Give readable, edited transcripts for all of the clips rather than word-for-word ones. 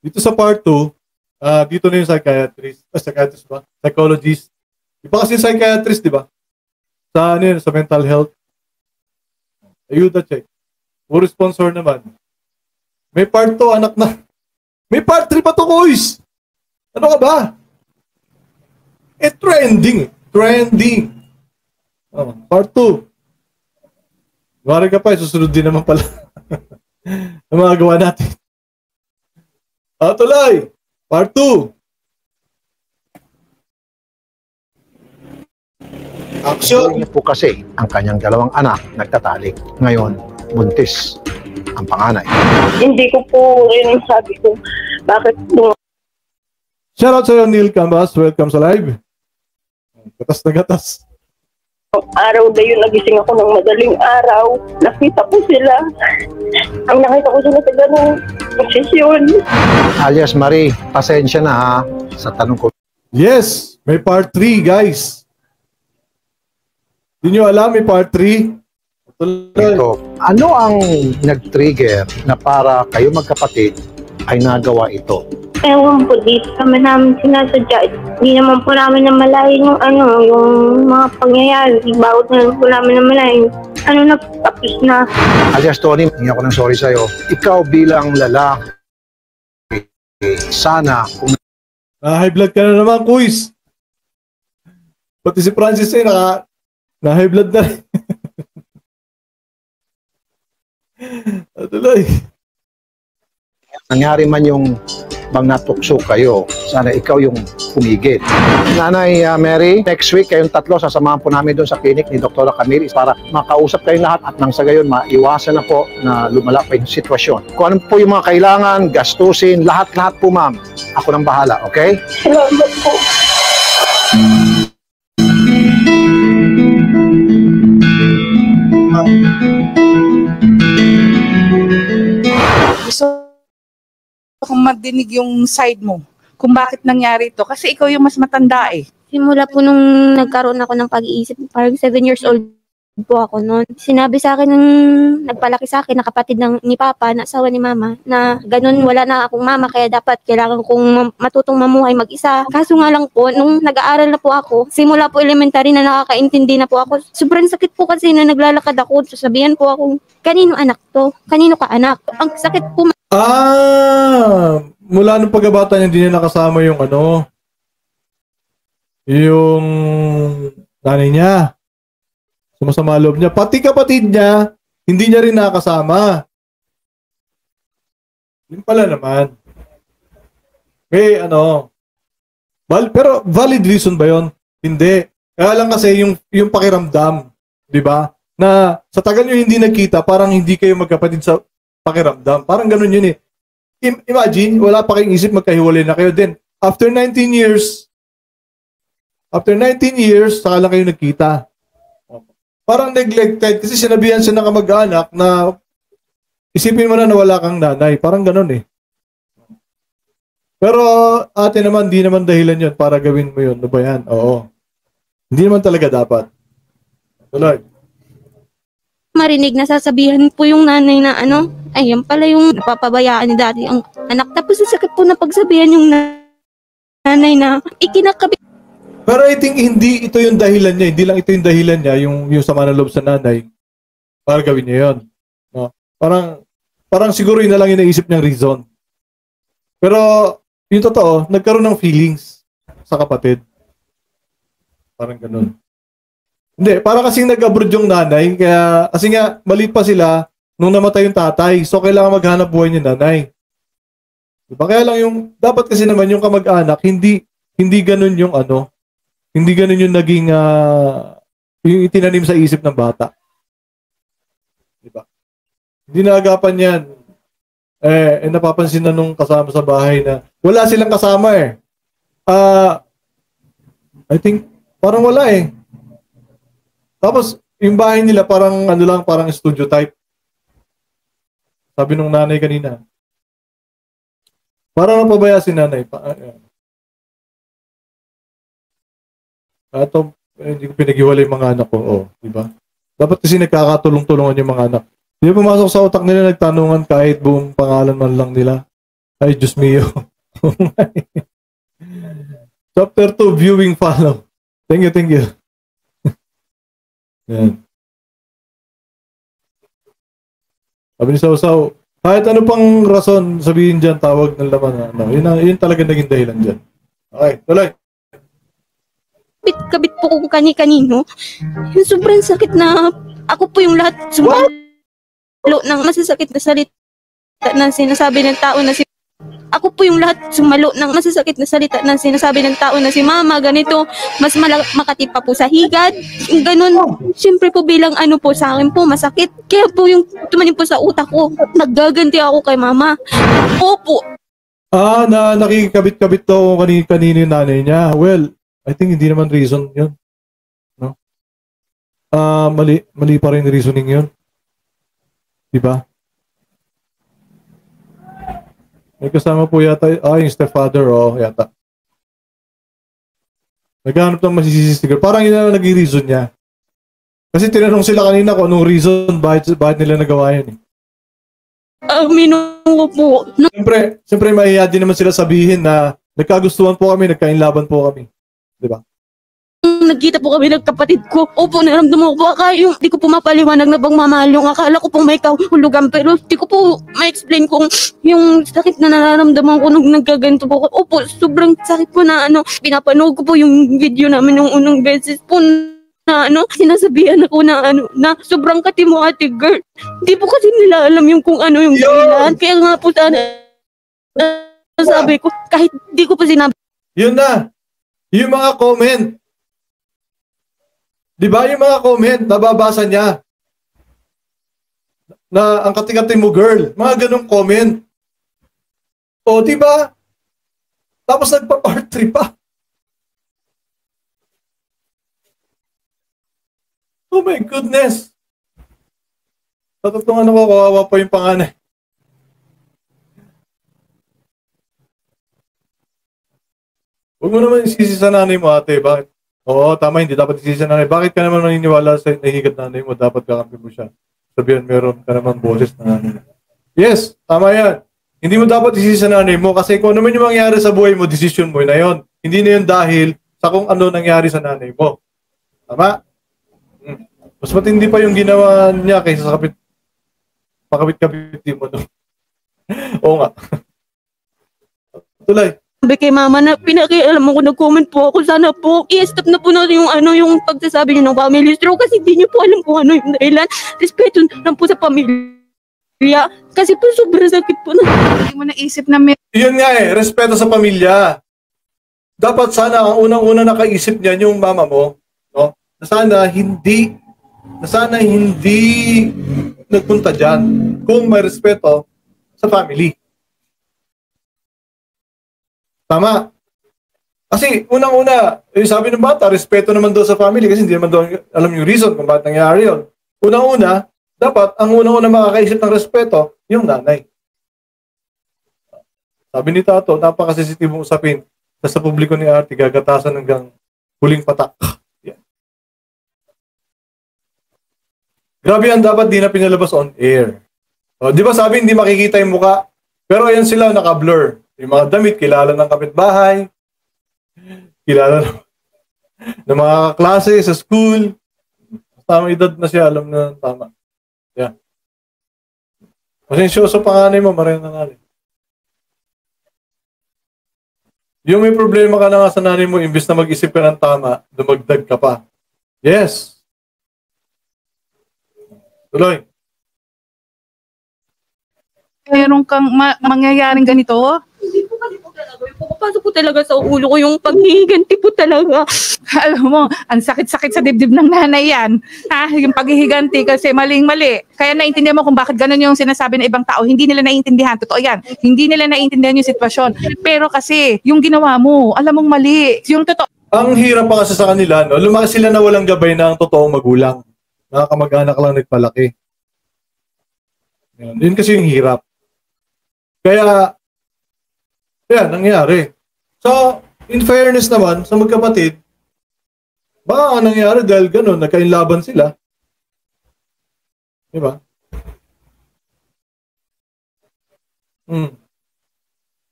Dito sa part 2, dito na yung psychiatrist ba? Psychologist. Iba kasi yung psychiatrist, di ba? Sa, ano yun, sa mental health. Ayuda check. Puro sponsor naman. May part 2, anak na. May part 3 pa to, boys! Ano ka ba? Trending. Trending. Part 2. Mari ka pa, susunod din naman pala. Ang mga gawa natin. Tuloy. Part 2. Action! Niya po kasi ang kanyang dalawang anak nagtatalik. Ngayon, buntis ang panganay. Hindi ko po rin sabi ko bakit nung Shoutout sa Neil Cambas. Welcome sa live. Gatas na gatas. araw na yun nagising ako ng madaling araw. Nakita ko sila. Ang nakita ko sila sa ganung posisyon. Alias Marie, pasensya na ha sa tanong ko. Yes! May part 3, guys. Hindi nyo alam, may part 3. Ito, ano ang nag-trigger na para kayo magkapatid ay nagawa ito? Ewan po, dito naman namin sinasadya. Hindi naman po namin namalayan yung mga pangyayari. Bawat na po namin namalayan. Tapos na. Alias Tony, hindi ako ng sorry sa'yo. Ikaw bilang lalaki, sana kung High blood ka na naman, quiz. Pati si Francis ay na-high blood na rin. Tuloy. nangyari man yung bang natukso kayo, sana ikaw yung pumigil. Nanay Mary, next week kayong tatlo sasamahan po namin doon sa clinic ni Dr. Camille para makausap kayong lahat at nang sa gayon maiwasan na po na lumala pa yung sitwasyon. Kung ano po yung mga kailangan, gastusin, lahat-lahat po ma'am. Ako nang bahala, okay? Salamat po. Gusto kong madinig yung side mo kung bakit nangyari ito. Kasi ikaw yung mas matanda eh. Simula po nung nagkaroon ako ng pag-iisip, parang 7 years old po ako noon. Sinabi sa akin ng nagpalaki sa akin na kapatid ni Papa, na asawa ni Mama, na ganun wala na akong mama kaya dapat kailangan kong matutong mamuhay mag-isa. Kaso nga lang po, nung nag-aaral na po ako, simula po elementary na nakakaintindi na po ako. Sobrang sakit po kasi na naglalakad ako. Sasabihan po ako, kanino anak to? Kanino ka anak? Ang sakit po. Mula nung pagkabata niya, hindi niya nakasama yung yung nanay niya. Sumasama loob niya. Pati kapatid niya, hindi niya rin nakasama. Yun pala naman. May pero valid reason ba yun? Hindi. Kaya lang kasi yung pakiramdam, di ba? Na sa tagal nyo hindi nagkita, parang hindi kayo magkapatid sa pakiramdam. Parang ganun yun eh. Imagine, wala pa kayong isip, magkahiwalay na kayo. Then, after 19 years, saka lang kayo nagkita. Parang neglected kasi sinabihan siya ng kamag-anak na isipin mo na wala kang nanay. Parang ganun eh. Pero ate naman, di naman dahilan yun para gawin mo yun. Ano ba yan? Oo. Hindi naman talaga dapat. Tuloy. Marinig na sasabihan po yung nanay na yan pala yung napapabayaan ni daddy ang anak. Tapos sakit po na pagsabihan yung nanay na ikinakabit. Pero I think hindi ito yung dahilan niya. Hindi lang ito yung dahilan niya, yung sama ng loob sa nanay, para gawin niya yun. No? Parang siguro yun na lang yung naisip niyang reason. Pero yung totoo, nagkaroon ng feelings sa kapatid. Parang ganun. Hindi, parang kasing nag-abroad yung nanay, kasi nga, maliit pa sila nung namatay yung tatay. So, kailangan maghanap buhay yung nanay. Diba? Kaya lang dapat kasi naman yung kamag-anak, hindi ganun yung hindi ganun yung naging, yung itinanim sa isip ng bata. Diba? Hindi naagapan yan. Napapansin na nung kasama sa bahay na wala silang kasama eh. I think, parang wala eh. Tapos, yung bahay nila parang parang studio type. Sabi nung nanay kanina. Parang napabaya si nanay. Hindi ko pinag-iwalay yung mga anak ko. Oh, diba? Dapat kasi nagkakatulong-tulungan yung mga anak. Hindi pumasok sa utak nila nagtanungan kahit buong pangalan man lang nila. Ay, Diyos mio. Chapter 2, viewing follow. Thank you, thank you. Yan. Sabi ni Sausaw, kahit ano pang rason sabihin dyan, tawag ng laman. Ano, yun talaga naging dahilan dyan. Okay, tuloy. Kabit po kung kani-kanino. Yung sobrang sakit na ako po yung lahat sumalo ng masasakit na salita na sinasabi ng tao na si ako po yung lahat sumalo ng masasakit na salita na sinasabi ng tao na si mama, ganito, mas makati pa po sa higad. Yung ganun, siyempre po bilang ano po sa akin po, masakit. Kaya po yung tumanim po sa utak ko, naggaganti ako kay mama. Opo. Na nakikabit-kabit daw kanino yung nanay niya. Well, I think hindi naman reason yun. No? Mali pa rin reasoning yun. Diba? May kasama po yata, yung stepfather, yata. Naghanap ng masisisi. Parang yun na naging reason niya. Kasi tinanong sila kanina kung anong reason, bakit nila nagawa yun. Minungo po. Siyempre mahiya din naman sila sabihin na nagkagustuhan po kami, nagkainlaban po kami. Diba? Nagkita po kami ng kapatid ko. Opo, naramdaman ko po. Yung di ko po mapaliwanag na bang mamahal yung akala ko pong may kahulugan. Pero di ko po ma-explain kung yung sakit na nararamdaman ko nung nagkaganto po. Opo, sobrang sakit po na pinapanood ko po yung video namin nung unang beses po na sinasabihan ako na sobrang kati mo ate girl. Di po kasi nila alam yung kung ano yung dahilan. Kaya nga po sana sabi ko, kahit di ko pa sinabi. Yun na. Yung mga comment. Di ba yung mga comment, nababasa niya na ang kati-kati mo girl, mga ganong comment. O, di ba? Tapos nagpa-part 3 pa. Oh my goodness. Sa totoong ko, kawawa pa yung panganay. Huwag mo naman isisi sa nanay mo, ate. Bakit? Oo, tama, hindi dapat isisi sa nanay. Bakit ka naman naniniwala sa nahihigat nanay mo? Dapat kakampi mo siya. Sabihan, meron ka naman boses na nanay. Yes, tama yan. Hindi mo dapat isisi sa nanay mo kasi kung ano man yung mangyari sa buhay mo, decision mo na yun. Hindi na yun dahil sa kung ano nangyari sa nanay mo. Tama? Mas matindi pa yung ginawa niya kaysa sa pakabit-kabit mo. No? Oo nga. Tuloy. Sabi kay mama na pinakialam ko, nag-comment po ako, sana po i-stop na po natin yung pagsasabi niyo ng family stroke kasi hindi niyo po alam kung ano yung dahilan. Respeto lang po sa pamilya. Kasi po sobrang sakit po na. Hindi mo naisip na may... Yun nga respeto sa pamilya. Dapat sana ang unang-una nakaisip niyan yung mama mo, no? Na sana hindi nagpunta diyan kung may respeto sa family. Tama. Kasi unang-una, sabi ng bata, respeto naman daw sa family kasi hindi naman daw alam yung reason kung bakit nangyari yun. Unang-una, dapat ang unang-una makakaisip ng respeto, yung nanay. Sabi ni Tato, napaka-sensitibong usapin sa publiko ni Ate, gagatasan hanggang huling patak. Yeah. Grabe yan, dapat di na pinalabas on air. O, di ba sabi hindi makikita yung muka? Pero ayan sila, naka-blur. Yung mga damit, kilala ng kapitbahay, kilala ng mga klase sa school. Tamang edad na siya, alam na tama. Yeah. Pasensyoso panganay mo, maraming nanganay. Yung may problema ka na nga sa nanay mo, imbis na mag-isip ka ng tama, dumagdag ka pa. Yes. Tuloy. Meron kang mangyayaring ganito? Hindi po kasi po talaga. Pumapasok po talaga sa ulo ko yung paghihiganti po talaga. Alam mo, ang sakit-sakit sa dibdib ng nanay yan. Yung paghihiganti kasi maling-mali. Kaya naintindihan mo kung bakit ganun yung sinasabi ng ibang tao. Hindi nila naiintindihan. Totoo yan. Hindi nila naiintindihan yung sitwasyon. Pero kasi, yung ginawa mo, alam mong mali. Yung totoo. Ang hirap pa kasi sa kanila, no? Lumaki sila na walang gabay ng totoong magulang. Nakakamag-anak lang nagpalaki. Yun kasi yung hirap. Kaya, yan, nangyari. So, in fairness naman, sa magkapatid, baka nangyari dahil gano'n, nagkainlaban sila. Diba?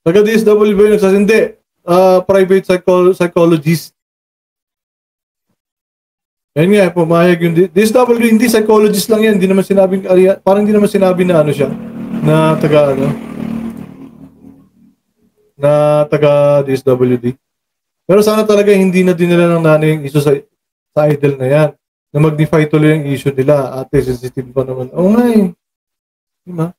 Taga-DSW ba yung nagsasabi? Hindi. Private psychologist. Yan nga, pumayag yung DSW, hindi psychologist lang yan. Hindi naman sinabing, parang hindi naman sinabi na ano siya, na taga DSWD. Pero sana talaga hindi na dinala ng nanay yung issue sa idol na yan. Na mag-defy tuloy yung issue nila. Ate, sensitive pa naman. Oo nga eh. Diba?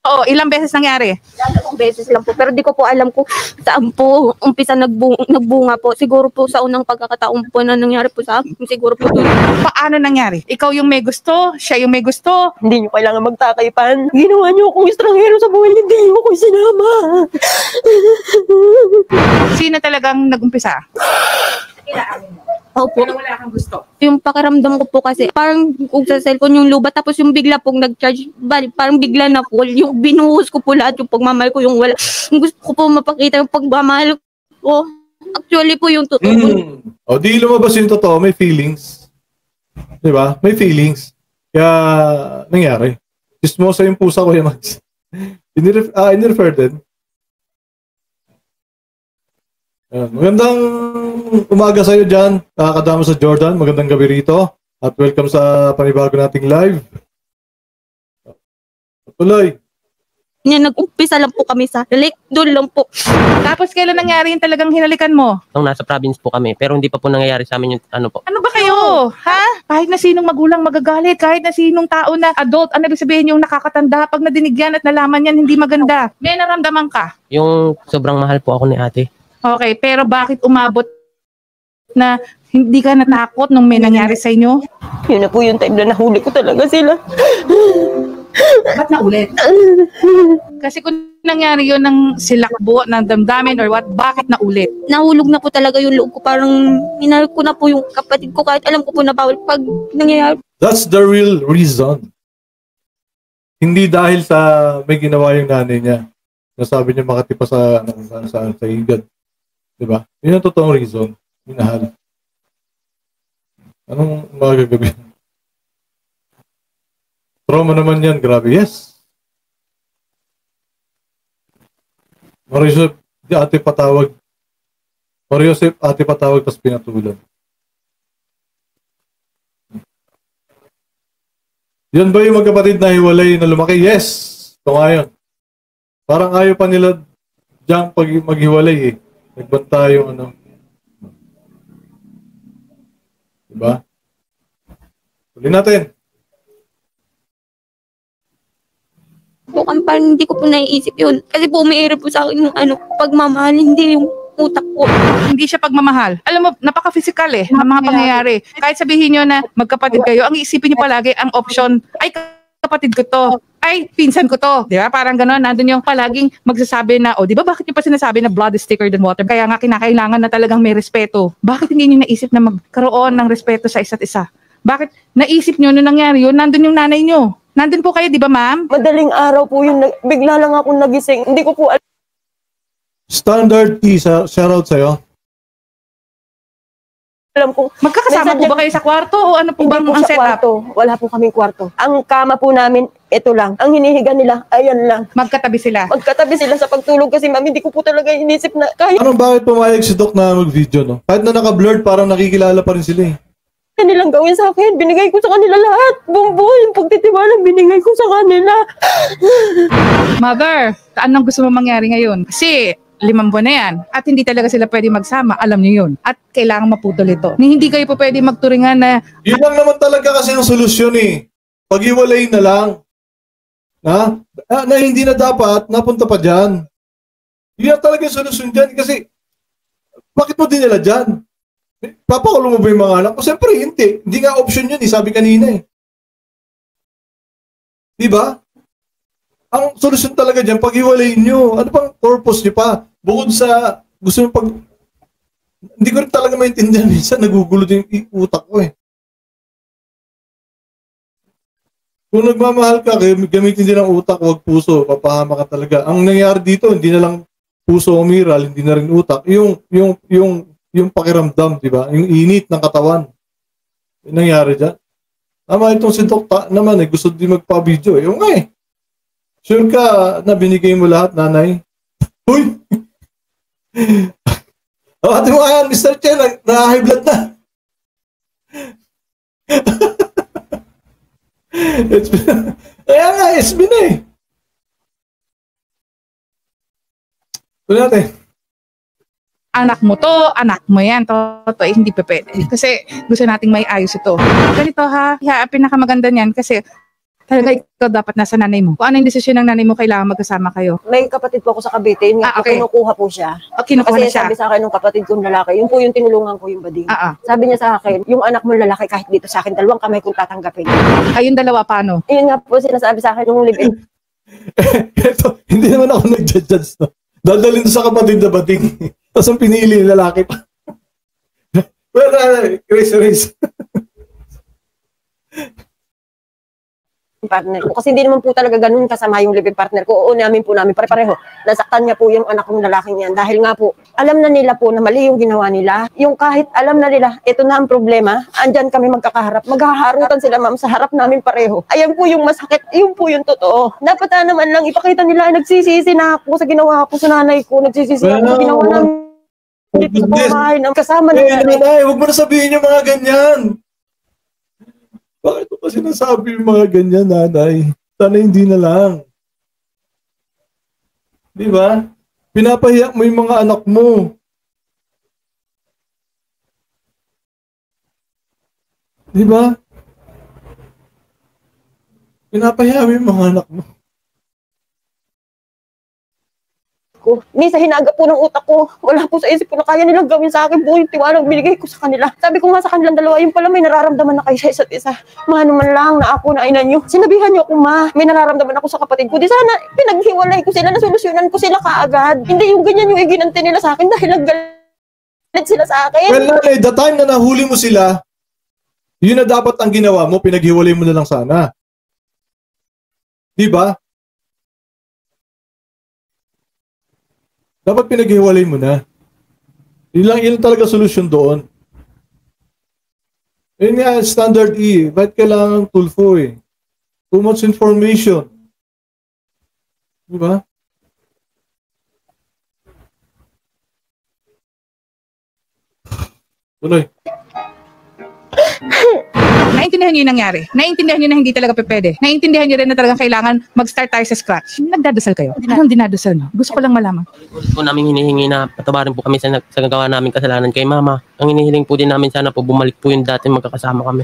Oo, ilang beses nangyari? Dalawang beses lang po. Pero di ko po alam kung saan po umpisa nagbunga po. Siguro po sa unang pagkakataon po na nangyari po sa akin. Siguro po doon. Paano nangyari? Ikaw yung may gusto, siya yung may gusto. Hindi niyo kailangan magtakay, Pan. Ginawa niyo akong estranghero sa buhay, hindi niyo ako sinama. Sino talagang nag-umpisa? Opo. Pero wala kang gusto. Yung pakiramdam ko po kasi, parang kung sa cellphone yung lubat, tapos yung bigla pong nag-charge, parang bigla na full. Yung binuhos ko po lahat, yung pagmamahal ko, yung wala. Yung gusto ko po mapakita yung pagmamahal ko. Actually po yung totoo. O di lumabas yung totoo, may feelings. Diba? May feelings. Kaya, nangyari. Chismosa yung pusa ko yung Max. In-refer din. Magandang umaga sa'yo dyan, kakadama sa Jordan. Magandang gabi rito. At welcome sa panibago nating live. Tuloy. Yan, nag-umpisa lang po kami sa lake. Doon lang po. Tapos kailan nangyari yung talagang hinalikan mo? Nung nasa province po kami, pero hindi pa po nangyayari sa amin yung ano po. Ano ba kayo? Ha? Kahit na sinong magulang magagalit, kahit na sinong tao na adult, ano ibig sabihin yung nakakatanda, pag nadinig yan at nalaman yan, hindi maganda. May naramdaman ka? Yung sobrang mahal po ako ni ate. Okay, pero bakit umabot na hindi ka natakot nung may nangyari sa inyo? Yun na po yung time na nahuli ko talaga sila. Ba't naulit? Kasi kung nangyari yun ng silakbo, ng damdamin or what, bakit naulit? Nahulog na po talaga yung loob ko. Parang minahal ko na po yung kapatid ko kahit alam ko po na bawal pag nangyayari. That's the real reason. Hindi dahil sa may ginawa yung nanay niya. Nasabi niya makati pa sa higad. Diba? Yun ang totoong reason. Minahal. Anong magagabi? Trauma naman yan. Grabe. Yes. Marisol, di ate patawag. Mariosep, ate patawag, tapos pinatulan. Yan ba yung magkapatid na hiwalay na lumaki? Yes! Ito nga yun. Parang ayaw pa nila diyang maghiwalay eh. Nagbanta yung ano. Diba? Tuloy natin. Mukhang parang hindi ko po naiisip yun. Kasi po umiirip po sa akin yung pagmamahal, hindi yung utak ko. Hindi siya pagmamahal. Alam mo, napaka-physical ng mga pangyayari. Kahit sabihin nyo na magkapatid kayo, ang iisipin nyo palagi, ang option, ay kapatid ko to, ay pinsan ko to. Di ba? Parang gano'n, nandun yung palaging magsasabi na, di ba bakit nyo pa sinasabi na blood is thicker than water? Kaya nga kinakailangan na talagang may respeto. Bakit hindi nyo naisip na magkaroon ng respeto sa isa't isa? Bakit naisip nyo nung nangyari yun, nandun yung nanay nyo? Nandun po kayo, di ba ma'am? Madaling araw po yun, bigla lang ako nagising. Hindi ko po Standard T, shoutout sa'yo. alam kung Magkakasama po ba kayo sa kwarto o ano po hindi bang po ang sa setup? kwarto. Wala po kaming kwarto. Ang kama po namin, ito lang. Ang hinihiga nila, ayan lang. Magkatabi sila. Magkatabi sila sa pagtulog kasi mami, hindi ko po talaga inisip na kahit Anong bakit pumayag si Doc na mag-video, no? Kahit na naka-blurred, parang nakikilala pa rin sila eh. nilang gawin sa akin. Binigay ko sa kanila lahat. Bumbu, yung pagtitiwala, binigay ko sa kanila. Mother, anong gusto mo mangyari ngayon? Kasi 5 buwan na yan at hindi talaga sila pwede magsama, alam niyo yun. At kailangan maputol ito. Hindi kayo po pwede magturingan na Yun lang naman talaga kasi ang solusyon eh. Pag-iwalay na lang. Ha? Na hindi na dapat, napunta pa dyan. Yun na talaga yung solusyon dyan. Kasi, bakit mo dinala dyan? Papakulong mo ba yung mga anak ko? Siyempre, hindi. Hindi nga option yun eh, sabi kanina eh. Diba? Ang solusyon talaga dyan, pag-iwalayin nyo. Ano pang purpose nyo pa? Bukod sa, gusto nyo pag... Hindi ko rin talaga maintindihan. Minsan, nagugulo din yung utak ko eh. Kung nagmamahal ka, gamitin din ang utak, huwag puso, papahama ka talaga. Ang nangyari dito, hindi na lang puso umiral, hindi na rin utak. Yung pakiramdam, di ba? Yung init ng katawan. Yung nangyari dyan. Tama itong si Dokta naman eh, gusto din magpa-video eh. Yung nga eh. Sure ka na binigay mo lahat, nanay? Uy! Ate mo yan, Mr. Chen, na-high blood na. Kaya nga, SB na eh. Ito natin. Anak mo to, anak mo yan, to hindi pa pwede. Kasi gusto nating may ayos ito. Ganito ha, pinakamaganda niyan kasi talaga ikaw dapat nasa nanay mo. Kung ano yung desisyon ng nanay mo, kailangan magkasama kayo. May kapatid po ako sa Cavite, yun nga po, Okay. kinukuha po siya. O kinukuha na Kasi siya. sabi sa akin ng kapatid kong lalaki, yun po yung tinulungan ko yung bading. Sabi niya sa akin, yung anak mo lalaki kahit dito sa akin, 2 kamay kong tatanggapin. Kayong dalawa paano? Yun nga po sinasabi sa akin nung live-in. Ito, hindi naman ako nag-judge. No? Dadalhin sa kapatid na bating. Tapos ang pinili yung lalaki pa. Pero, race. Partner ko. Kasi hindi naman po talaga ganun kasama yung live-in partner ko. Oo namin po namin pare-pareho. Nasaktan niya po yung anak kong lalaking yan. Dahil nga po, alam na nila po na mali yung ginawa nila. Yung kahit alam na nila, ito na ang problema, andyan kami magkakaharap. Maghaharutan sila ma'am sa harap namin pareho. Ayan po yung masakit, yun po yung totoo. Dapat na naman lang ipakita nila, nagsisisi na ako sa ginawa ko sa nanay ko. Nagsisisi ako sa ginawa namin dito sa pamahay ng kasama ng nanay. Nanay, huwag mo na sabihin yung mga ganyan. Bakit mo pa sinasabi yung mga ganyan, nanay? Sana hindi na lang. Di ba? Pinapahiya mo yung mga anak mo. Di ba? Pinapahiya mo yung mga anak mo. Minsan hinaga po ng utak ko. Wala po sa isip ko na kaya nilang gawin sa akin po yung tiwalang binigay ko sa kanila. Sabi ko nga sa kanilang dalawa, yung pala may nararamdaman na kayo sa isa't isa. Mano man lang na ako na ina nyo. Sinabihan nyo ako, ma, may nararamdaman ako sa kapatid ko. Di sana pinaghiwalay ko sila, nasolusyonan ko sila kaagad. Hindi yung ganyan yung iginante nila sa akin dahil naggalit sila sa akin. Well, nanay, the time na nahuli mo sila, yun na dapat ang ginawa mo, pinaghiwalay mo na lang sana. Di ba? Dapat pinaghiwalay mo na. Yun talaga solusyon doon. Yun nga, standard E. Bakit kailangan tulfo eh? Too much information. Di ba? Tuloy. Naintindihan niyo yung nangyari. Naintindihan niyo na hindi talaga pwede. Naintindihan niyo rin na talagang kailangan mag-start tayo sa scratch. Nagdadasal kayo. Anong dinadasal niyo? Gusto ko lang malaman. Ulit po namin hinihingi na patawarin po kami sa nagawa namin kasalanan kay mama. Ang hinihiling po din namin sana po bumalik po yung dati magkakasama kami.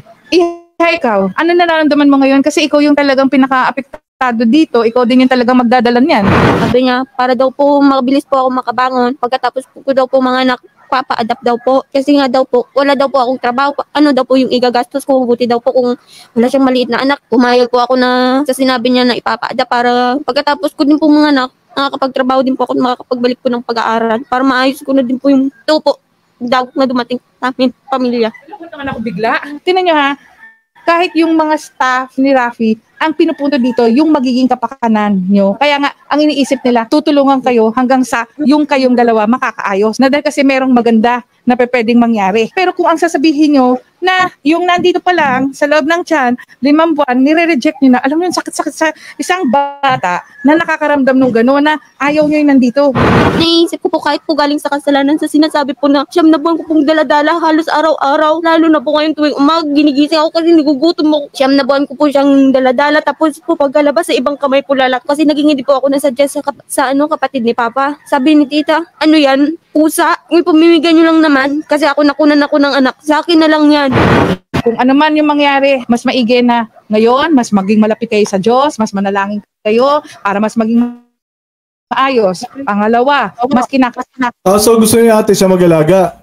Ikaw, ano nararamdaman mo ngayon? Kasi ikaw yung talagang pinaka-apektado dito. Ikaw din yung talagang magdadala niyan. Sabi niya, para daw po mabilis po ako makabangon. Pagkatapos ko daw po mga anak, papa-adapt daw po. Kasi nga daw po, wala daw po akong trabaho. Ano daw po yung igagastos ko. Buti daw po kung wala siyang maliit na anak. Pumayag po ako na sa sinabi niya na ipapa-adapt para pagkatapos ko din po mga anak, nakakapagtrabaho din po ako, makakapagbalik po ng pag-aaral. Para maayos ko na din po yung ito po, dagok na dumating sa amin, pamilya. Napunta naman ako bigla. Tingnan niyo ha, kahit yung mga staff ni Rafi, ang pinupunto dito, yung magiging kapakanan nyo. Kaya nga, ang iniisip nila, tutulungan kayo hanggang sa yung kayong dalawa makakaayos. Na dahil kasi merong maganda na pwedeng mangyari. Pero kung ang sasabihin nyo na yung nandito pa lang sa loob ng tiyan, 5 buwan, nire-reject nyo na, alam mo yung sakit-sakit sa isang bata na nakakaramdam ng gano'n na ayaw nyo yung nandito. Naiisip ko po kahit po galing sa kasalanan sa sinasabi po na 9 na buwan ko pong daladala halos araw-araw. Lalo na po ngayon tuwing umaga, ginigising ako kasi nagugutom ako. 9 na buwan ko po siyang daladala tapos po pagkalabas sa ibang kamay po lalak. Kasi naging hindi po ako nasuggest sa kapatid ni Papa. Sabi ni Tita, ano yan? Pusa? May pamimigay nyo lang naman kasi ako nakunan ako ng anak. Sa akin na lang yan. Kung ano man yung mangyari, mas maigi na ngayon, mas maging malapit kayo sa Diyos, mas manalangin kayo para mas maging maayos. Pangalawa, mas kinakasanak. So gusto niya ate siya mag-alaga.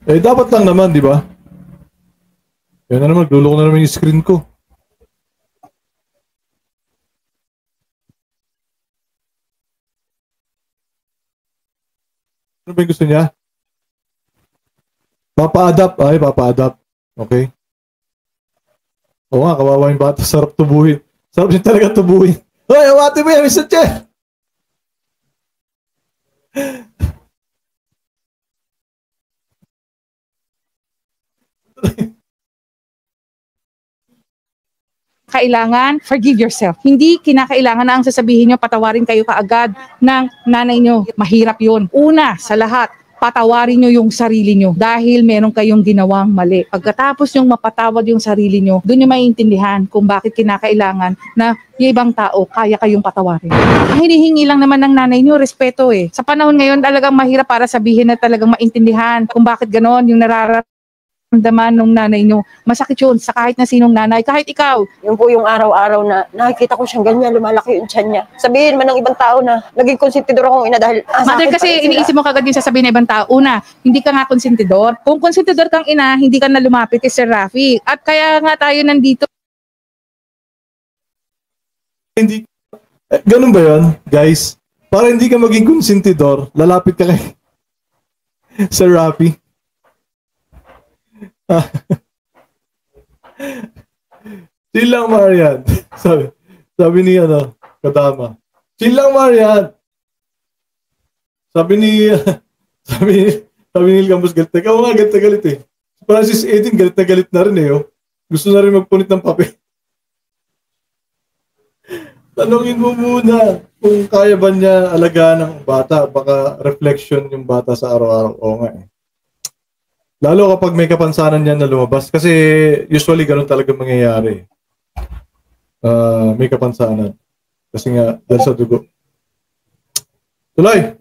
Eh dapat lang naman, di ba? Yan na naman, luloko na naman yung screen ko. Ano ba yung gusto niya? Papa-adapt. Ay, papa-adapt. Okay. Oo nga, kawawa yung bata. Sarap tubuhin. Sarap niya talaga tubuhin. Hoy, awati mo yan, Mr. Che! kailangan forgive yourself. Hindi kinakailangan na ang sasabihin nyo, patawarin kayo kaagad ng nanay nyo. Mahirap yun. Una, sa lahat, patawarin nyo yung sarili nyo dahil meron kayong ginawang mali. Pagkatapos yung mapatawad yung sarili nyo, doon nyo maiintindihan kung bakit kinakailangan na yung ibang tao kaya kayong patawarin. Ang hinihingi lang naman ng nanay nyo, respeto eh. Sa panahon ngayon, talagang mahirap para sabihin na talagang maintindihan kung bakit ganon yung nararamdaman ng nanay nyo. Masakit yun sa kahit na sinong nanay, kahit ikaw. Yun po yung araw-araw na nakikita ko siyang ganyan, lumalaki yung tiyan niya. Sabihin man ng ibang tao na naging konsentidor akong ina dahil Mother, kasi iniisip mo kagad yung sasabihin ng ibang tao. Una, hindi ka nga konsentidor. Kung konsentidor kang ina, hindi ka na lumapit kay Sir Rafi. At kaya nga tayo nandito. Hindi, ganun ba yun, guys? Para hindi ka maging konsentidor, lalapit ka kay Sir Rafi. Chill lang, Marian. Sabi ni Kadama. Chill lang, Marian. Sabi ni Campos, galit na. Ikaw nga, galit na galit eh. Francis 18, galit na galit na rin eh. Oh. Gusto na rin magpunit ng papel. Tanungin mo muna kung kaya ba niya alagaan ng bata. Baka reflection yung bata sa araw-araw. Oo nga eh. Lalo kapag may kapansanan niya na lumabas. Kasi usually ganun talaga mangyayari. May kapansanan. Kasi nga, dahil sa dugo. Tuloy!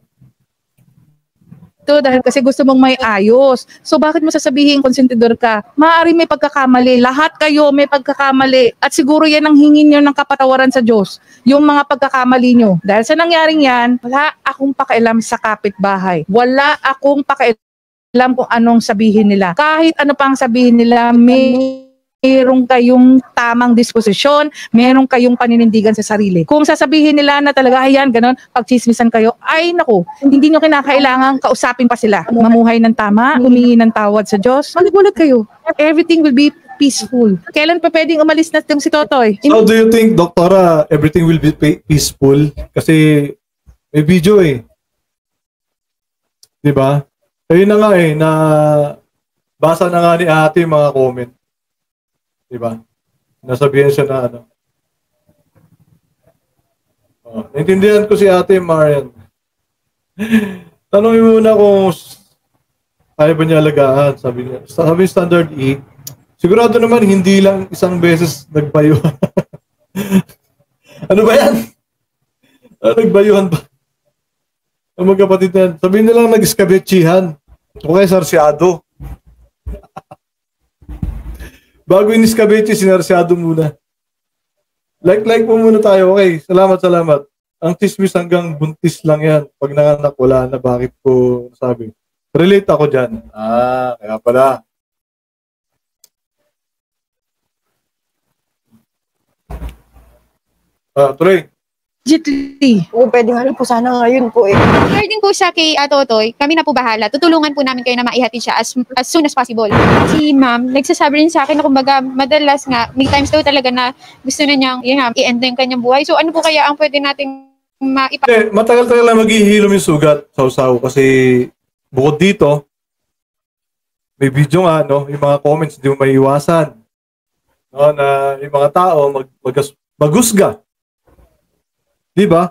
Ito dahil kasi gusto mong may ayos. So bakit mo sasabihin konsentidor ka? Maaari may pagkakamali. Lahat kayo may pagkakamali. At siguro yan ang hingin nyo ng kapatawaran sa Diyos. Yung mga pagkakamali nyo. Dahil sa nangyaring yan, wala akong pakialam sa kapitbahay. Wala akong pakialam kung anong sabihin nila. Kahit ano pang sabihin nila, meron kayong tamang disposisyon, meron kayong paninindigan sa sarili. Kung sasabihin nila na talaga, ayan, ganon, pagchismisan kayo, ay naku, hindi nyo kinakailangan kausapin pa sila. Mamuhay ng tama, humingi ng tawad sa Diyos, magugulat kayo. Everything will be peaceful. Kailan pa pwedeng umalis na yung si Totoy? So do you think, Doktora, everything will be peaceful? Kasi may video eh. Diba? Ayun na nga eh, na basa na nga ni ate yung mga comment. Diba? Nasabihan siya na naintindihan ko si ate Marian. Tanongin muna kung kaya ba niya alagaan, sabi niya. Sabi standard E, sigurado naman hindi lang isang beses nagbayuhan. Ano ba yan? Nagbayuhan ba? Ang magkapatid na yan. Sabihin nilang nag-iskabetsihan. O kaya sarsyado. Bago yung iskabetsi, sinarsyado muna. Like mo muna tayo. Okay, salamat. Ang chismis hanggang buntis lang yan. Pag nanganak, wala na. Bakit ko sabi? Relate ako dyan. Kaya pala. Tuloy. Legitly. Oo, pwede nga lang po sana ngayon po eh. Regarding po siya kay Totoy, kami na po bahala. Tutulungan po namin kayo na maihatid siya as soon as possible. Si ma'am, nagsasabi rin sa akin na kumbaga madalas nga, may times daw talaga na gusto na niyang i-end na yung kanyang buhay. So ano po kaya ang pwede nating Matagal-tagal lang maghihilom yung sugat sa usaw kasi bukod dito, may video nga, no, yung mga comments hindi mo maiiwasan. No, na yung mga tao magusga. Di ba?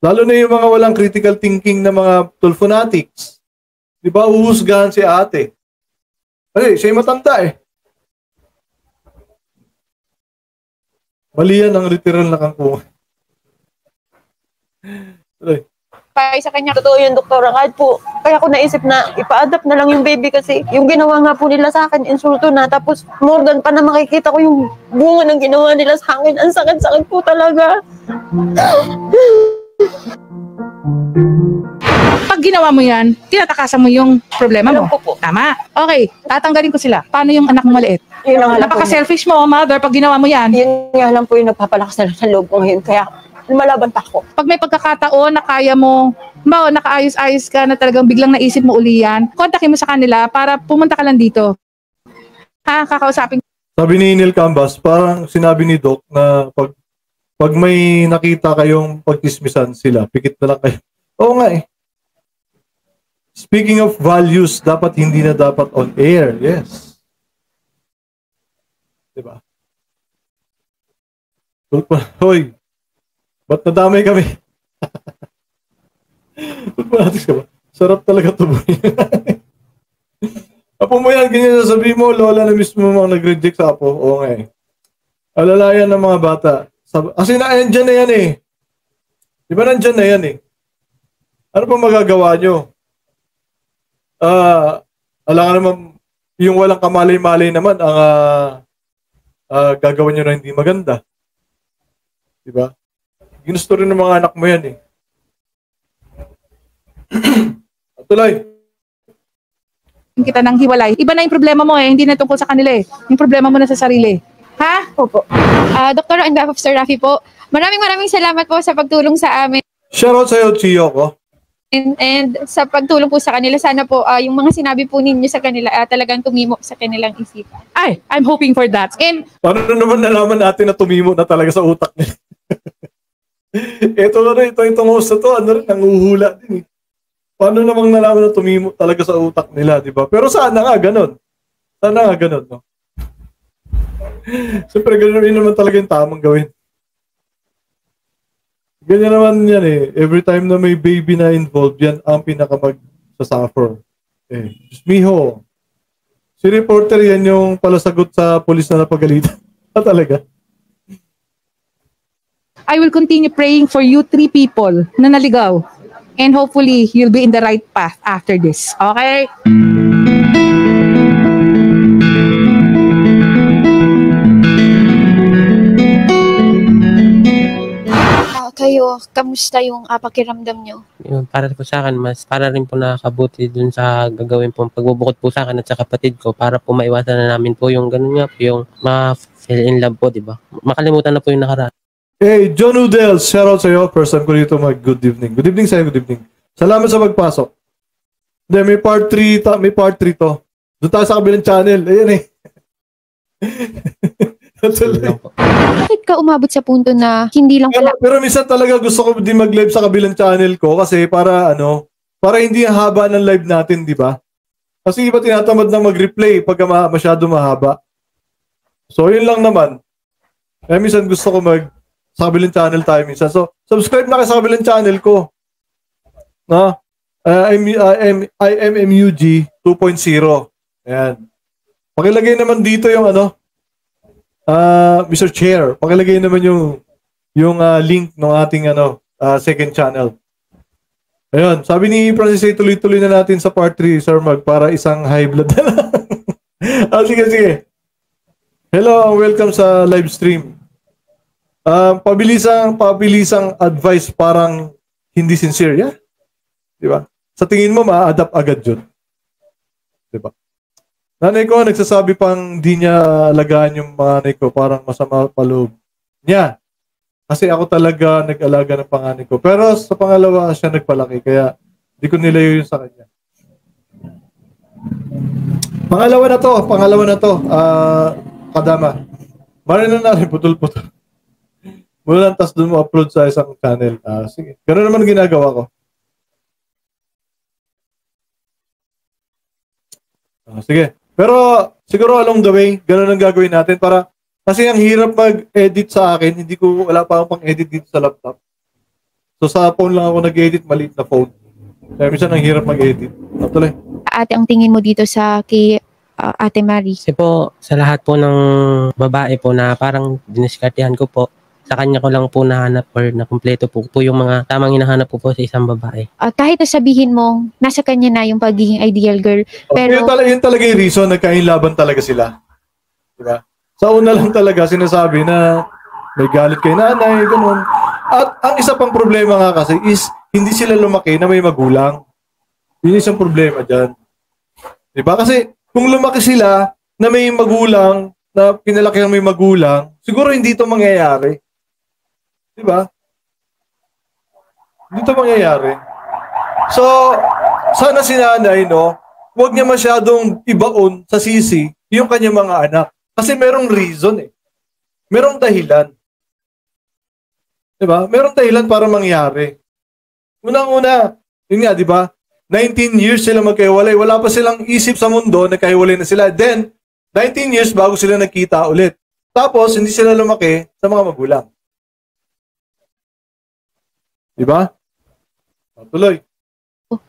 Lalo na yung mga walang critical thinking na mga tulfonatics. Di ba? Uhusgahan si ate. Kasi siya matanda eh. Mali yan ang literal na kangkungan. sa kanya? Totoo yun, doktora. Kahit po, kaya ko naisip na ipa-adapt na lang yung baby kasi yung ginawa nga po nila sa akin, insulto na. Tapos more than pa na makikita ko yung bunga ng ginawa nila sa akin. Ang sakit-sakit po talaga. Pag ginawa mo yan, tinatakasan mo yung problema mo. Alam ko po. Tama. Okay, tatanggalin ko sila. Paano yung anak mo maliit? Yun ang alam po. Napaka-selfish mo, mother, pag ginawa mo yan. Yun nga lang po yung nagpapalakas na sa loob ko ngayon. Kaya lumalaban pa ako. Pag may pagkakataon na kaya mo, nakaayos-ayos ka na talagang biglang naisip mo uli yan, kontakin mo sa kanila para pumunta ka lang dito. Kakausapin. Sabi ni Neil Cambas, parang sinabi ni Doc na pag may nakita kayong pagtismisan sila, pikit na lang kayo. Oo nga eh. Speaking of values, dapat hindi na dapat on air. Yes. Diba? Hoy, ba't nadamay kami? Tulpanatis ka ba? Sarap talaga tubuhin. Apo mo yan, ganyan sasabihin mo, lola na mismo mga nag-reject sa apo. Oo nga eh. Alalayan ng mga bata. Kasi nandyan na yan eh. Di ba nandyan na yan eh? Ano pa magagawa nyo? Alam naman, yung walang kamalay-malay naman, ang gagawin nyo na hindi maganda. Di ba? Ginusto rin ng mga anak mo yan eh. Tuloy. Kita ng hiwalay. Iba na yung problema mo eh, hindi na tungkol sa kanila eh. Yung problema mo na sa sarili. Ha? Opo. Dr. on behalf of Sir Rafi po, maraming salamat po sa pagtulong sa amin. Shoutout sa'yo, Chiyo ko. And sa pagtulong po sa kanila, sana po yung mga sinabi po ninyo sa kanila talagang tumimo sa kanilang isipan. Ay, I'm hoping for that. And Paano naman nalaman natin na tumimo na talaga sa utak niya? Itong host na to, nanguhula din eh. Paano namang nalaman na tumimo talaga sa utak nila, di ba? Pero sana nga ganun. Sana nga ganun, no? Siyempre, ganun yun naman talaga yung tamang gawin. Ganyan naman yan eh. Every time na may baby na involved, yan ang pinaka-mag-suffer. Eh, miho. Si reporter yan yung palasagot sa polis na napagalitan. Talaga. I will continue praying for you 3 people na naligaw. And hopefully, you'll be in the right path after this. Okay? Kayo, kamusta yung pakiramdam nyo? Yun, para po sa akin, mas para rin po nakakabuti dun sa gagawin po pagbubukod po sa akin at sa kapatid ko para po maiwasan na namin po yung ganun nga po, yung ma-fell in love po, di ba? Makalimutan na po yung nakaraan. Hey, John Udell, shoutout sa'yo. First time ko dito good evening. Good evening sa'yo, good evening. Salamat sa pagpasok. Hindi, may part 3 to. Doon tayo sa kabilang channel. Ayan eh. Bakit ka umabot sa punto na hindi lang pala... Pero minsan talaga gusto ko din mag-live sa kabilang channel ko kasi para hindi haba ng live natin, di ba? Kasi iba tinatamad na mag-replay pagka masyado mahaba. So, yun lang naman. Kaya minsan gusto ko sa kabilang channel tayo minsan. So, subscribe na kayo sa kabilang channel ko. No? IMMUG 2.0. Ayan. Pakilagay naman dito yung Mr. Chair, pakilagay naman yung link ng ating second channel. Ayun, sabi ni Francis, tuloy-tuloy na natin sa part 3, Sir Mag, para isang high blood na lang. Sige. Hello, welcome sa live stream. Pabilisang advice parang hindi sincere, yeah? Di ba? Sa tingin mo, ma-adapt agad yun. Di ba? Nanay ko, nagsasabi pang di niya alagaan yung mga nanay ko, parang masama paloob niya. Kasi ako talaga nag-alaga ng panganay ko. Pero sa pangalawa, siya nagpalaki, kaya di ko nilayo yun sa kanya. Pangalawa na to. Kadama. Marin na rin, putol-putol. Mula lang, tas doon mo upload sa isang channel. Sige, gano'n naman ginagawa ko. Sige. Pero siguro along the way, gano'n ang gagawin natin kasi ang hirap mag-edit sa akin, wala pa akong pang-edit dito sa laptop. So sa phone lang ako nag-edit, maliit na phone. Kaya minsan ang hirap mag-edit. Tuloy. Ate, ang tingin mo dito kay Ate Marie? Kasi po, sa lahat po ng babae po na parang diniskartehan ko po, sa kanya ko lang po nahanap or na kumpleto po yung mga tamang hinahanap po sa isang babae. Kahit sabihin mong nasa kanya na yung pagiging ideal girl, pero... Yun talaga yung reason, nagkainlaban talaga sila. Diba? Sa una lang talaga sinasabi na may galit kay nanay, ganun. At ang isa pang problema nga kasi is hindi sila lumaki na may magulang. Yun yung isang problema dyan. Diba? Kasi kung lumaki sila na may magulang, na pinalaki ng may magulang, siguro hindi ito mangyayari. Diba? Dito mangyayari. So, sana si nanay, huwag niya masyadong ibaon sa sisi yung kanyang mga anak. Kasi merong reason eh. Merong dahilan. Diba? Merong dahilan para mangyari. Unang-una, yun nga, diba? 19 years sila magkahiwalay. Wala pa silang isip sa mundo, nagkahiwalay na sila. Then, 19 years bago sila nagkita ulit. Tapos, hindi sila lumaki sa mga magulang. Di ba? Tuloy.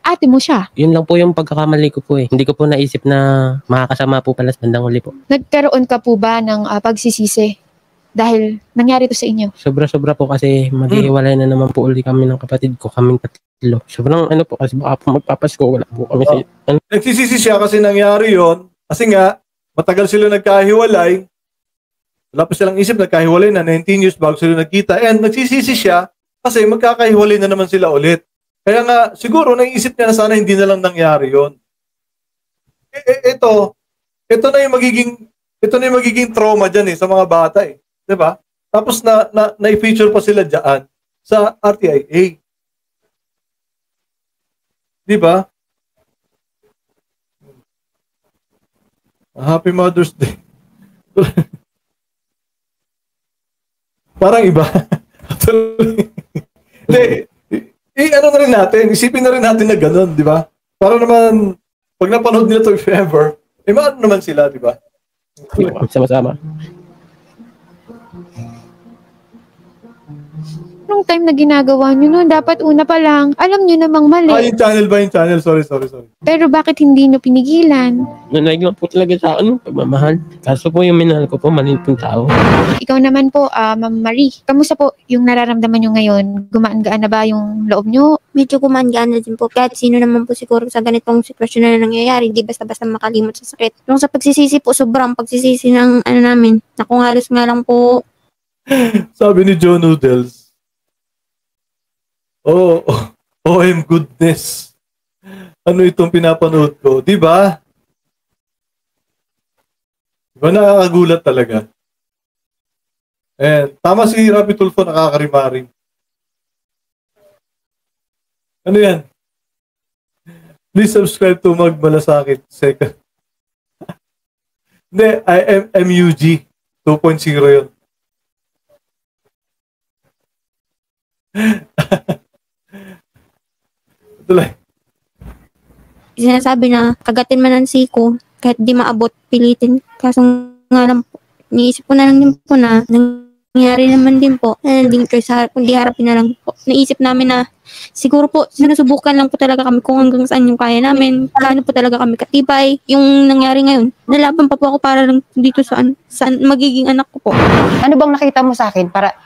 Ate mo siya. Yun lang po yung pagkakamali ko po eh. Hindi ko po naisip na makakasama po pala sa bandang huli po. Nagkaroon ka po ba ng pagsisisi dahil nangyari to sa inyo? Sobra-sobra po kasi maghihiwalay na naman po uli kami ng kapatid ko, kaming tatlo. Sobrang ano po kasi baka po magpapasko, wala po kami sa ano. Nagsisisi siya kasi nangyari yon. Kasi nga, matagal sila nagkahiwalay. Wala pa silang isip, nagkahiwalay na 19 years bago sila nagkita. And nagsisisi siya kasi magkakahiwalay na naman sila ulit. Kaya nga, siguro naisip niya na sana hindi na lang nangyari yon. Ito na yung magiging trauma dyan sa mga bata eh. 'Di ba? Tapos na-feature pa sila diyan sa RTIA. 'Di ba? Happy Mother's Day. Parang iba. Hindi. Ano na rin natin, isipin na rin natin na gano'n, di ba? Para naman, pag napanood nila to if ever, maano naman sila, di ba? Sama-sama. Nung time na ginagawa nyo nun, dapat una pa lang, alam nyo namang mali. Yung channel ba yung channel? Sorry. Pero bakit hindi nyo pinigilan? Nanaig lang po talaga sa pagmamahal. Kaso po yung minahal ko po, maliit pong tao. Ikaw naman po, Ma'am Marie, kamusta po yung nararamdaman nyo ngayon? Gumaan-gaan na ba yung loob nyo? Medyo gumaan-gaan na din po. Kahit sino naman po siguro sa ganitong sitwasyon na nangyayari, hindi basta-basta makalimot sa sakit. Nung sa pagsisisi po, sobrang pagsisisi ng namin. Na kung halos nga lang po. Sabi ni Joe Noodles, OM goodness. Ano itong pinapanood ko? Di ba? Di ba nakakagulat talaga? Tama si Rapi Tulfo, nakakarimaring. Ano yan? Please subscribe to Magmalasakit. Second. Hindi, MUG 2.0 yun. Tuloy. Sinasabi na kagatin man ang siko, kahit di maabot, pilitin. Kaso nga lang po, niisip ko na lang din po na nangyari naman din po. Hindi choice, kundi harapin na lang po. Naisip namin na siguro po, sinusubukan lang po talaga kami kung hanggang saan yung kaya namin. Paano po talaga kami katibay. Yung nangyari ngayon, nalaban pa po ako para lang dito saan magiging anak ko po. Ano bang nakita mo sa akin para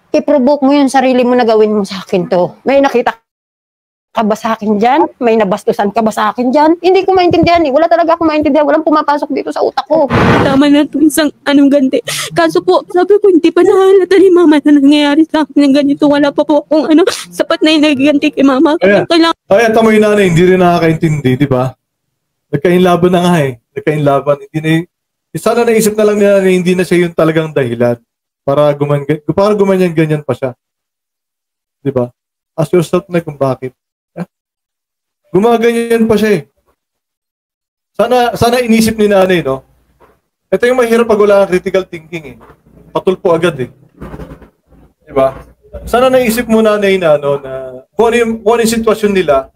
i-provoke mo yung sarili mo na gawin mo sa akin to? May nakita ka ba sa akin dyan? May nabastusan ka ba sa akin dyan? Hindi ko maintindihan eh. Wala talaga akong maintindihan. Walang pumapasok dito sa utak ko. Tama na ito isang ganti. Kaso po, sabi ko, hindi pa nahalata ni mama na nangyayari sa akin ng ganito. Wala pa po kung sapat na yung nagiganti kay mama. Kaya tamo yung nanay, hindi rin nakakaintindi, di ba? Nagkainlaban na nga eh. Nagkainlaban. Sana naisip na lang nila na hindi na siya yung talagang dahilan para gumanyan-ganyan pa siya. Di ba? Ask yourself na kung bakit. Gumaganyan pa siya eh. Sana inisip ni nanay, no? Ito yung mahirap pag wala kang critical thinking eh. Patulpo agad eh. Di ba? Sana naisip mo nanay na, na kung ano yung sitwasyon nila,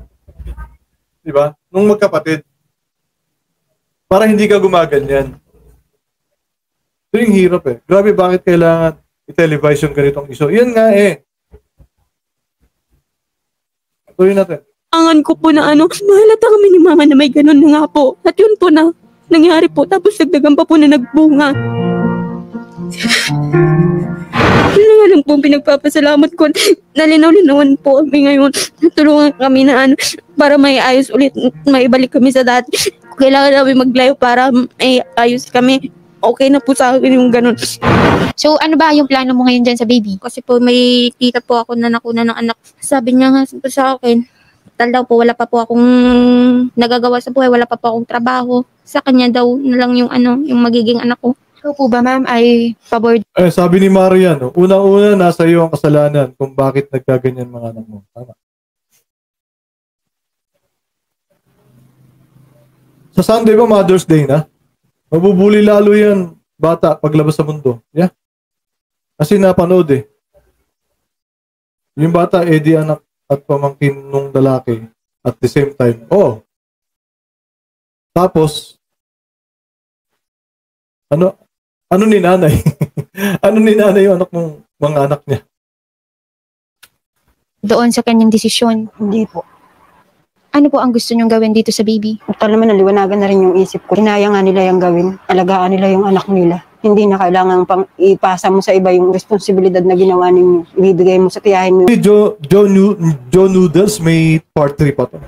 di ba? Nung magkapatid. Para hindi ka gumaganyan. Ito yung hirap eh. Grabe, bakit kailangan i-televise yung ganitong iso? Yan nga eh. Tuloy natin. Angan ko po na mahalata kami ni mama na may ganun na nga po. At yun po na nangyari po. Tapos nagdagan pa po na nagbunga. Yun nga lang po pinagpapasalamat ko. Nalinaw-linawan po kami ngayon. Natulungan kami na para may ayos ulit. Maibalik kami sa dati. Kailangan namin maglayo para may ayos kami. Okay na po sa akin yung ganun. So, ano ba yung plano mo ngayon dyan sa baby? Kasi po may tita po ako na nakuna ng anak. Sabi niya nga sa akin, tal daw po, wala pa po akong nagagawa sa buhay, wala pa po akong trabaho. Sa kanya daw na lang yung yung magiging anak ko. Ikaw po ba, ma'am, ay pabor? Sabi ni Marian, unang-una nasa iyo ang kasalanan kung bakit nagkaganyan mga anak mo. Tama. Sa Sunday ba, Mother's Day na? Mabubuli lalo yan, bata, paglabas sa mundo. Yeah? Kasi napanood eh. Yung bata, di anak at pamangkin nung lalaki at the same time. Tapos, ano ni nanay? Ano ni nanay yung mga anak niya? doon sa kanyang desisyon. Hindi po. Ano po ang gusto niyong gawin dito sa baby? Total naman, naliwanagan na rin yung isip ko. Hinaya nga nila yung gawin. Alagaan nila yung anak nila. Hindi na kailangan pang ipasa mo sa iba yung responsibilidad na ginawa ninyo. Ibibigay mo sa tiyahin mo. Joe Noodles, may part 3 pa to.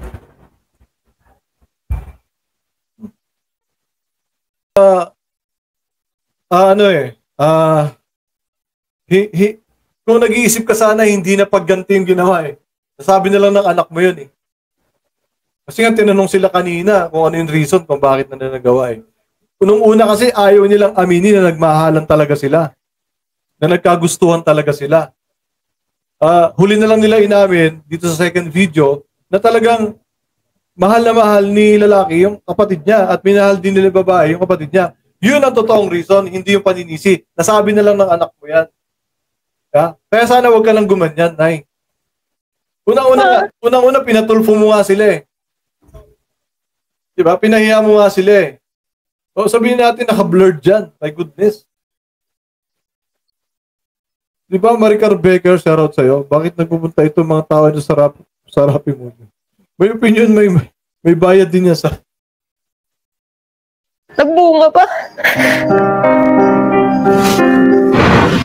Kung nag-iisip ka sana, hindi na pagganti yung ginawa eh. Sabi na lang ng anak mo yun eh. Kasi nga tinanong sila kanina kung ano yung reason kung bakit na nagawa eh. Unang-una kasi ayaw nilang aminin na nagmahalan talaga sila. Na nagkagustuhan talaga sila. Huli na lang nila inamin dito sa second video na talagang mahal na mahal ni lalaki yung kapatid niya at minahal din nila babae yung kapatid niya. Yun ang totoong reason, hindi yung paninisi. Nasabi na lang ng anak mo yan. Yeah? Kaya sana wag ka lang gumanyan, Nay. Unang-una pinatulfo mo nga sila eh. Diba? Pinahiya mo nga sila eh. So sabihin natin naka-blurred dyan. My goodness. Diba Maricar Becker, shoutout sa'yo. Bakit nagpupunta itong mga tao na sa Rappi mo? May opinion, may bayad din niya sa... Nagbunga pa.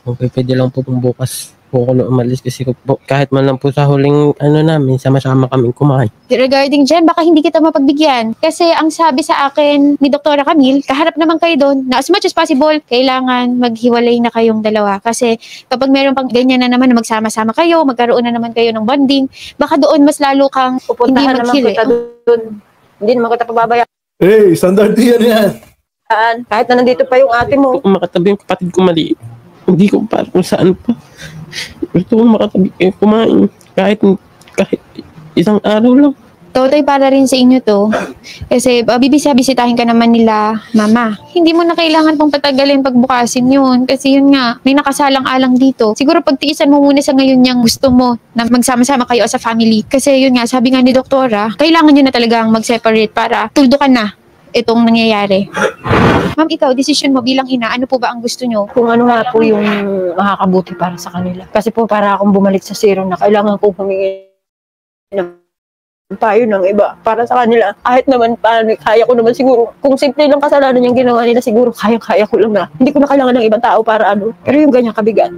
Okay, pwede lang po kung bukas po ako umalis kasi kahit man lang po sa huling namin, sama-sama kaming kumain. Regarding dyan, baka hindi kita mapagbigyan. Kasi ang sabi sa akin ni Dr. Camille, kaharap naman kayo doon na as much as possible, kailangan maghiwalay na kayong dalawa. Kasi kapag meron pang ganyan na naman na magsama-sama kayo, magkaroon na naman kayo ng bonding, baka doon mas lalo kang hindi maghili. Hindi naman kita pababayaan. Standard yan. Kahit na nandito pa yung ate mo. Kung makatabi yung kapatid ko mali, hindi ko para kung saan pa. Gusto kong makatabi kayo kumain. Kahit isang araw lang. Totoy para rin sa inyo to. Kasi bisitahin ka naman nila, mama. Hindi mo na kailangan pang patagalin pagbukasin yun. Kasi yun nga, may nakasalang-alang dito. Siguro pagtiisan mo muna sa ngayon yung gusto mo na magsama-sama kayo as a family. Kasi yun nga, sabi nga ni doktora, kailangan nyo na talagang mag-separate para tuldukan na itong nangyayari. Ma'am, ikaw, decision mo bilang ina, ano po ba ang gusto nyo? Kung ano nga po yung makakabuti para sa kanila. Kasi po para akong bumalik sa zero na kailangan kong humingi ng payo ng iba para sa kanila. Kahit naman paano, kaya ko naman siguro. Kung simple lang kasalanan yung ginawa nila, siguro kaya ko lang na. Hindi ko na kailangan ng ibang tao para Pero yung ganyan kabigat.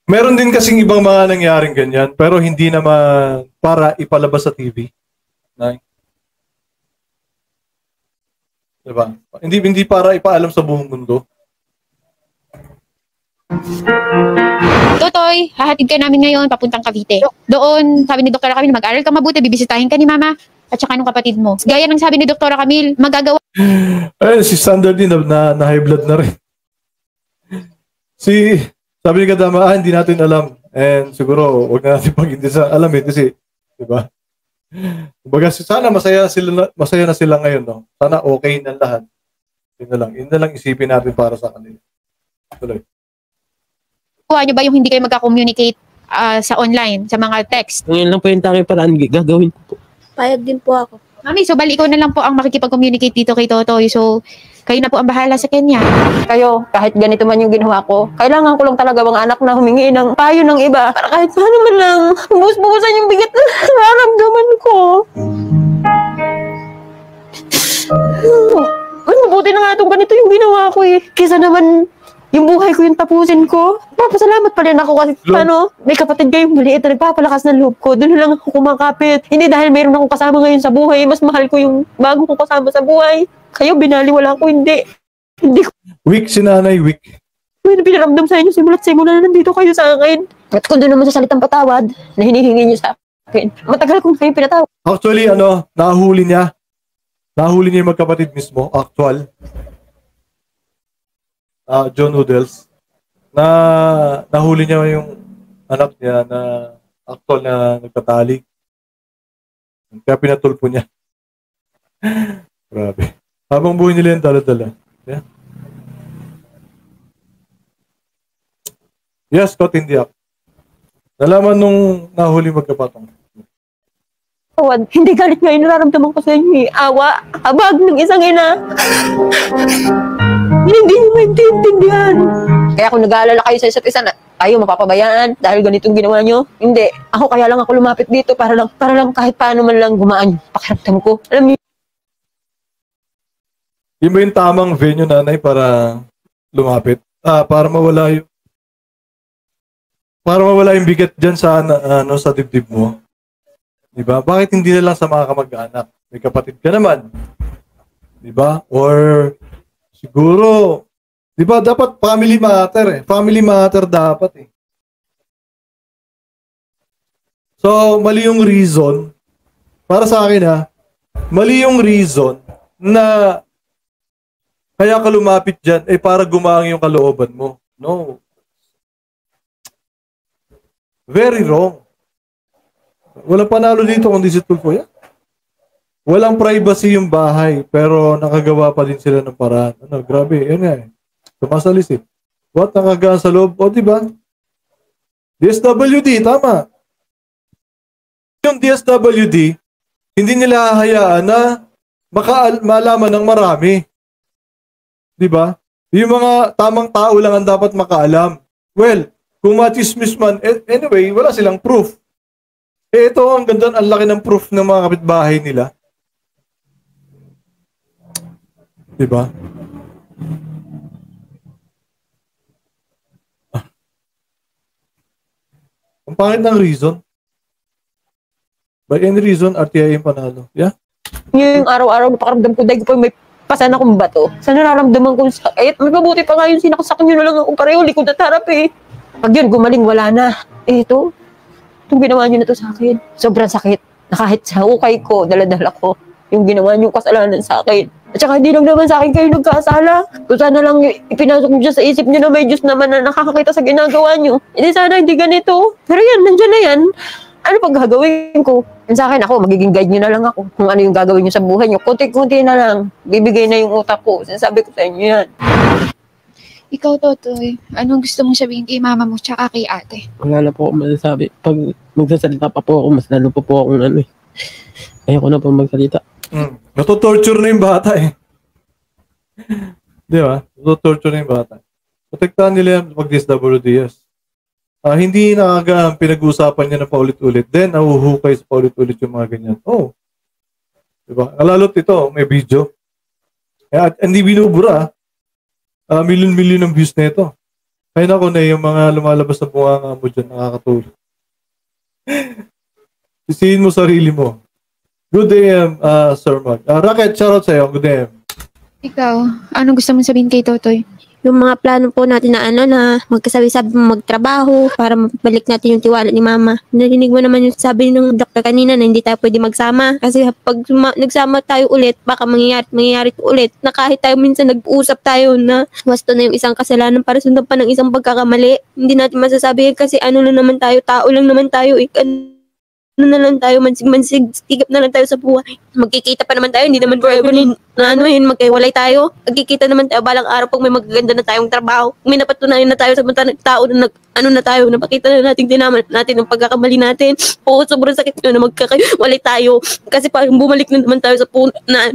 Meron din kasing ibang mga nangyaring ganyan, pero hindi naman para ipalabas sa TV. Diba? Hindi para ipaalam sa buong mundo. Totoy, hahatid ka namin ngayon papuntang Cavite. Doon, sabi ni Dr. Camille, mag-aral ka mabuti, bibisitahin ka ni mama at saka nung kapatid mo. Gaya ng sabi ni Dr. Camille, magagawa. Si Standard din na high blood na rin. Sabi ni Kadama, hindi natin alam. And siguro, huwag na natin pag-hindi sa alamin kasi, diba? Kumbaga, sana masaya na sila ngayon, no? Sana okay na lahat. Yun na lang isipin natin para sa kanila. Tuloy. Kuha nyo ba yung hindi kayo magka-communicate sa online, sa mga text? Ngayon lang po yung tanging paraan gagawin ko po. Payag din po ako. Mami, so bali ikaw na lang po ang makikipag-communicate dito kay Totoy. So, kayo na po ang bahala sa kanya. Kayo, kahit ganito man yung ginawa ko, kailangan ko lang talaga mga anak na humingi ng payo ng iba. Para kahit paano man lang, bubusan yung bigat na nararamdaman ko. Mabuti na nga itong ganito yung ginawa ko eh. Kesa naman, yung buhay ko yung tapusin ko. Papasalamat pa rin ako kasi may kapatid kayong maliit na nagpapalakas ng loob ko. Doon lang ako kumakapit. Hindi dahil mayroon akong kasama ngayon sa buhay. Mas mahal ko yung bago kong kasama sa buhay. Kayo, binaliwala ko, hindi ko. Weak si nanay, weak. May pinaramdam sa inyo, simula na nandito kayo sa akin. At kung doon naman sa salitang patawad, na hinihingi niyo sa akin, matagal kong kayo pinatawad. Actually, nahuli niya yung magkapatid mismo, actual. John Noodles. Nahuli niya yung anak niya na actual na nagtatali. Kaya pinatulpo niya. Grabe. Habang buhay nila yung dala-dala. Yeah. Yes, Scott, hindi ako. Nalaman nung nahuli magkapatong. Hindi galit nga yung nararamdaman ko sa inyo eh. Awa, abag ng isang ina. Hindi niyo maintindihan. Kaya kung nag-aalala kayo sa isa't isa na tayo mapapabayaan dahil ganitong ginawa niyo, hindi. Ako kaya lang ako lumapit dito para lang kahit paano man lang gumaan yung pakiramdam ko. Alam niyo, Yun ba yung tamang venue, nanay, para lumapit? Para mawala yung bigat dyan sa, sa dibdib mo. Diba? Bakit hindi na lang sa mga kamag-anak? May kapatid ka naman. Diba? Or siguro, diba, dapat family matter eh. Family matter dapat eh. So, mali yung reason, para sa akin mali yung reason na kaya ka lumapit dyan, para gumaang yung kalooban mo. No. Very wrong. Walang panalo dito kundi si Tulfo yan. Walang privacy yung bahay, pero nakagawa pa din sila ng paraan. Grabe, yun nga eh. Sumasalis eh. What? Nakagaan sa loob? O, diba? DSWD, tama. Yung DSWD, hindi nila hayaan na malaman ng marami. Diba? Yung mga tamang tao lang ang dapat makaalam. Well, kung machismis man, anyway, wala silang proof. Ito, ang ganda, ang laki ng proof ng mga kapitbahay nila. Diba? Ang pangit ng reason. By any reason, RTI yung panalo. Yeah? yung araw-araw na pakaramdam ko dahil ko may pasan akong bato. Sa nararamdaman kong sakit, may mabuti pa nga yung sinaksak nyo na lang ako pareho, likod at harap eh. Pag yun, gumaling, wala na. Itong ginawa nyo na to sa akin. Sobrang sakit. Na kahit sa ukay ko, daladala ko, yung ginawa nyo kasalanan sa akin. At saka hindi lang naman sa akin kayo nagkasala. Kung sana lang ipinasok nyo dyan sa isip nyo na may Diyos naman na nakakakita sa ginagawa nyo. Hindi sana hindi ganito. Pero yan, nandyan na yan. Ano pag gagawin ko? Sa akin ako, magiging guide nyo na lang ako. Kung ano yung gagawin nyo sa buhay nyo. Kunti-kunti na lang. Bibigay na yung utak ko. Sinasabi ko sa inyo yan. Ikaw, Totoy, anong gusto mong sabihin kay mama mo tsaka kay ate? Wala na po ako masasabi. Pag magsasalita pa po ako, mas lalo pa po akong ayoko na po magsalita. Natutorture na yung bata eh. Di ba? Natutorture na yung bata. Protektahan nila yung pag-DSWDs. Hindi pinag-uusapan niya na paulit-ulit. Then, nahuhukay sa paulit-ulit yung mga ganyan. Oh. Diba? Lalot ito, may video. At hindi binubura. Milyon-milyon ng views na ito. Kaya na ako na yung mga lumalabas na bunganga mo dyan, nakakatulog. Sisihin mo sarili mo. Good day, Sir Mark. Rocket, shoutout sa'yo. Good day. Ikaw, anong gusto mong sabihin kay Totoy? Yung mga plano po natin na na magkasabi-sabi magtrabaho para mabalik natin yung tiwala ni mama. Narinig mo naman yung sabi ng doktor kanina na hindi tayo pwede magsama. Kasi pag nagsama tayo ulit, baka mangyayari ulit. Na kahit tayo minsan nag-uusap tayo na wasto na yung isang kasalanan para sundan pa ng isang pagkakamali. Hindi natin masasabi kasi ano na naman tayo, tao lang naman tayo. Ano na lang tayo, mansig, tigap na lang tayo sa buhay. Magkikita pa naman tayo, hindi naman forever magkaiwalay tayo. Magkikita naman tayo balang araw pag may magaganda na tayong trabaho. May napatunayan na tayo sa mata ng tao na napakita na natin tinaman natin ang pagkakamali natin. Oo, sobrang sakit na magkakaiwalay tayo. Kasi parang bumalik na naman tayo sa puno na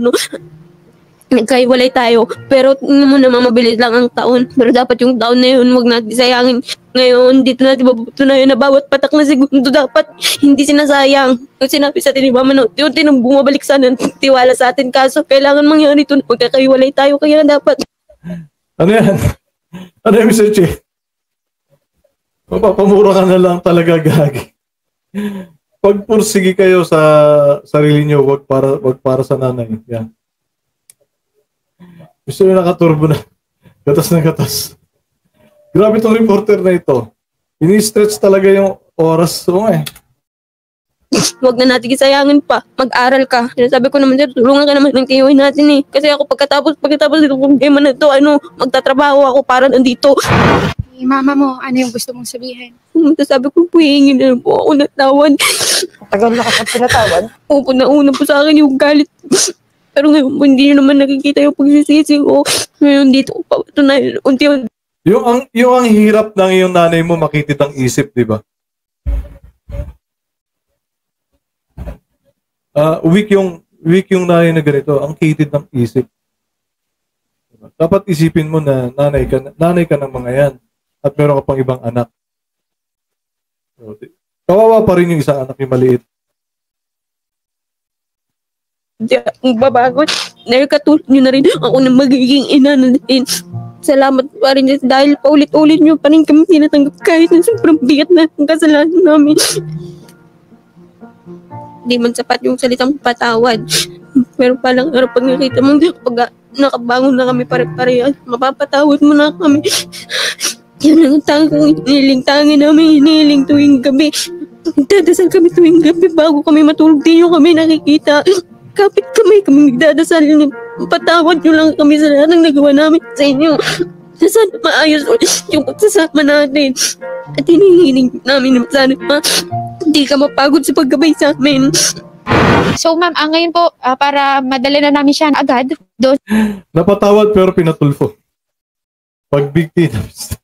nagkaiwalay tayo. Pero naman mabilis lang ang taon. Pero dapat yung taon na yun, huwag natin sayangin. Ngayon, dito natin maputunayan na bawat patak na segundo dapat hindi sinasayang. Yung sinabi sa atin ni Mama, unti nang bumabalik sana ng tiwala sa atin. Kaso, kailangan mangyari ito na magkakaiwalay tayo. Kaya dapat. Ano yan? Ano yan, Mr. Che? Mapapamura ka na lang talaga, gagi. Pagpursige kayo sa sarili nyo, wag para sa nanay. Yan. Gusto nyo nakaturbo na. Gatas na gatas. Grabe itong reporter na ito. Ini-stretch talaga yung oras. Huwag na natin isayangin pa. Mag-aral ka. Sinasabi ko naman, sir, tulungan ka naman ng tiyuhin natin eh. Kasi ako pagkatapos dito problema na ito, magtatrabaho ako para nandito. Hey, mama mo, ano yung gusto mong sabihin? Sabi ko, hingin na po ako natawad. Tagal na kapag pinatawad? Opo, nauna po sa akin yung galit. Pero ngayon po, hindi nyo naman nakikita yung pagsisisi ko. Ngayon dito ko pa ito na unti-unti. Yung ang hirap ng iyong nanay mo makitid ang isip, di ba? Weak yung nanay na ganito, ang kitid ng isip. Diba? Dapat isipin mo na nanay ka ng mga yan at meron ka pang ibang anak. So, kawawa pa rin yung isang anak yung maliit. Ang babago. Dahil katulad nyo na rin ako na magiging ina na din. Salamat pa rin dahil paulit-ulit nyo pa rin kami tinatanggap kahit na sobrang bigat na ang kasalanan namin. Hindi man sapat yung salitang patawad. Pero palang harap pag nakita mo, pag nakabangon na kami pare-parehan, mapapatawad mo na kami. Yan ang tanging iniling namin tuwing gabi. Nagdadasal kami tuwing gabi bago kami matulog. Di nyo kami nakikita. Kapit kami nagdadasal. Patawad nyo lang kami sa lahat ng nagawa namin sa inyo. Sana maayos yung pagsasama natin. At hinihiling namin na sana hindi ka mapagod sa paggabay sa amin. So ma'am, ngayon po, para madala na namin siya agad doon. Napatawad pero pinatulfo. Pag big teams.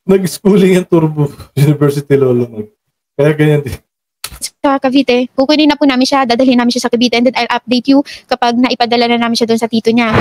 Nag-schooling ang Turbo University Lolo. Kaya ganyan din. Sa Cavite, kukunin na po namin siya, dadalhin namin siya sa Cavite, and then I'll update you kapag naipadala na namin siya doon sa tito niya.